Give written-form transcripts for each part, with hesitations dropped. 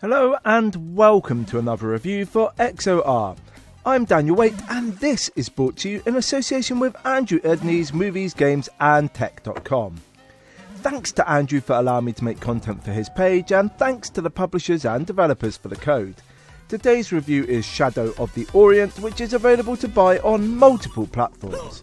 Hello and welcome to another review for XOR. I'm Daniel Waite and this is brought to you in association with Andrew Edney's Movies, Games and Tech.com. Thanks to Andrew for allowing me to make content for his page, and thanks to the publishers and developers for the code. Today's review is Shadow of the Orient, which is available to buy on multiple platforms.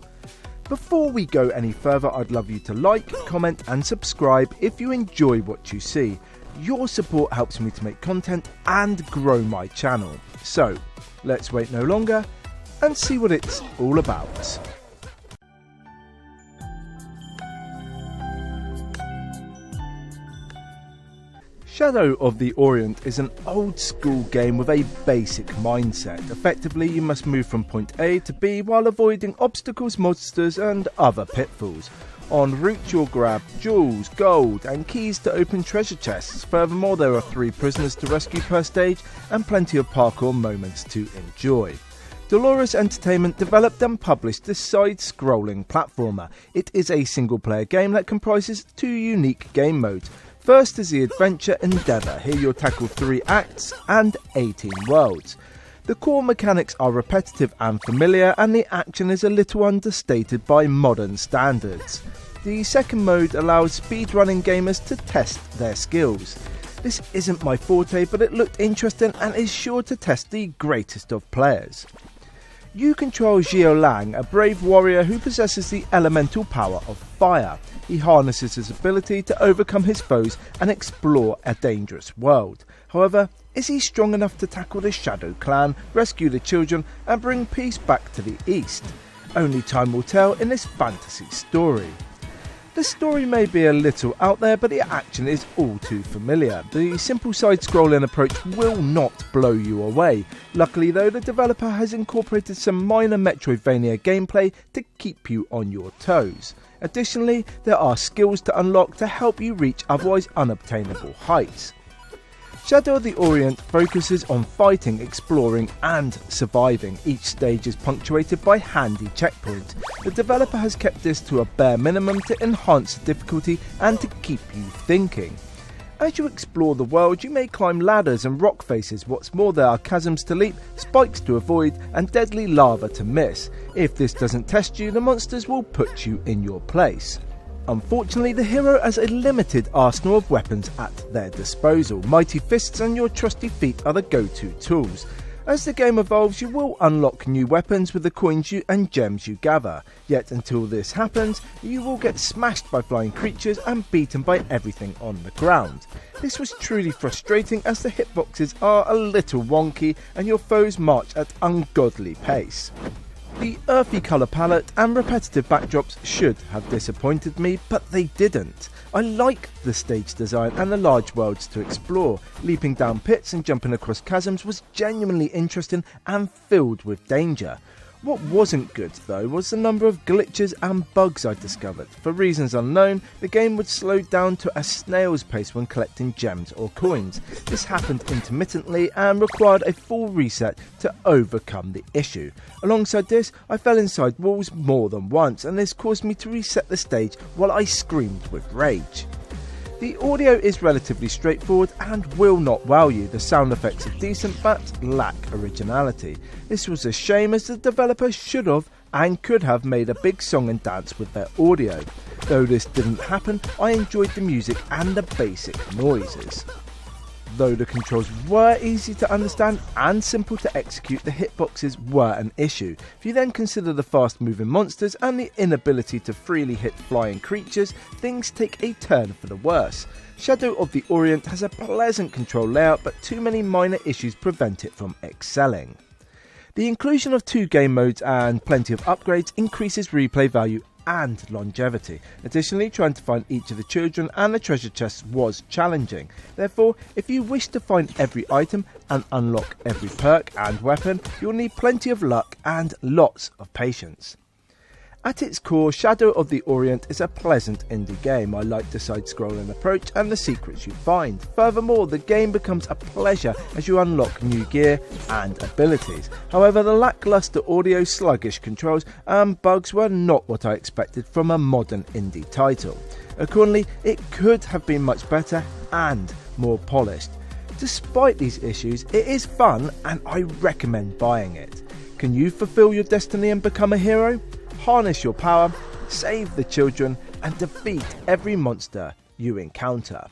Before we go any further, I'd love you to like, comment and subscribe if you enjoy what you see. Your support helps me to make content and grow my channel. So, let's wait no longer and see what it's all about. Shadow of the Orient is an old school game with a basic mindset. Effectively, you must move from point A to B while avoiding obstacles, monsters and other pitfalls. En route you'll grab jewels, gold and keys to open treasure chests. Furthermore, there are 3 prisoners to rescue per stage and plenty of parkour moments to enjoy. Dolores Entertainment developed and published this side-scrolling platformer. It is a single-player game that comprises 2 unique game modes. First is the Adventure Endeavour. Here you'll tackle 3 acts and 18 worlds. The core mechanics are repetitive and familiar, and the action is a little understated by modern standards. The second mode allows speedrunning gamers to test their skills. This isn't my forte, but it looked interesting and is sure to test the greatest of players. You control Xiao Lang, a brave warrior who possesses the elemental power of fire. He harnesses his ability to overcome his foes and explore a dangerous world. However, is he strong enough to tackle the Shadow Clan, rescue the children and bring peace back to the East? Only time will tell in this fantasy story. The story may be a little out there, but the action is all too familiar. The simple side-scrolling approach will not blow you away. Luckily though, the developer has incorporated some minor Metroidvania gameplay to keep you on your toes. Additionally, there are skills to unlock to help you reach otherwise unobtainable heights. Shadow of the Orient focuses on fighting, exploring and surviving. Each stage is punctuated by handy checkpoints. The developer has kept this to a bare minimum to enhance the difficulty and to keep you thinking. As you explore the world, you may climb ladders and rock faces. What's more, there are chasms to leap, spikes to avoid and deadly lava to miss. If this doesn't test you, the monsters will put you in your place. Unfortunately, the hero has a limited arsenal of weapons at their disposal. Mighty fists and your trusty feet are the go-to tools. As the game evolves, you will unlock new weapons with the coins and gems you gather. Yet until this happens, you will get smashed by flying creatures and beaten by everything on the ground. This was truly frustrating as the hitboxes are a little wonky and your foes march at ungodly pace. The earthy colour palette and repetitive backdrops should have disappointed me, but they didn't. I liked the stage design and the large worlds to explore. Leaping down pits and jumping across chasms was genuinely interesting and filled with danger. What wasn't good though was the number of glitches and bugs I discovered. For reasons unknown, the game would slow down to a snail's pace when collecting gems or coins. This happened intermittently and required a full reset to overcome the issue. Alongside this, I fell inside walls more than once, and this caused me to reset the stage while I screamed with rage. The audio is relatively straightforward and will not wow you. The sound effects are decent but lack originality. This was a shame as the developer should have and could have made a big song and dance with their audio. Though this didn't happen, I enjoyed the music and the basic noises. Though the controls were easy to understand and simple to execute, the hitboxes were an issue. If you then consider the fast moving monsters and the inability to freely hit flying creatures, things take a turn for the worse. Shadow of the Orient has a pleasant control layout, but too many minor issues prevent it from excelling. The inclusion of 2 game modes and plenty of upgrades increases replay value and longevity. Additionally, trying to find each of the children and the treasure chests was challenging. Therefore, if you wish to find every item and unlock every perk and weapon, you'll need plenty of luck and lots of patience. At its core, Shadow of the Orient is a pleasant indie game. I like the side-scrolling approach and the secrets you find. Furthermore, the game becomes a pleasure as you unlock new gear and abilities. However, the lackluster audio, sluggish controls and bugs were not what I expected from a modern indie title. Accordingly, it could have been much better and more polished. Despite these issues, it is fun and I recommend buying it. Can you fulfill your destiny and become a hero? Harness your power, save the children, and defeat every monster you encounter.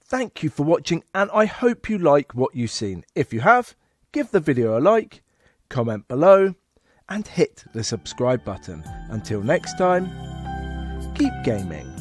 Thank you for watching, and I hope you like what you've seen. If you have, give the video a like, comment below, and hit the subscribe button. Until next time, keep gaming.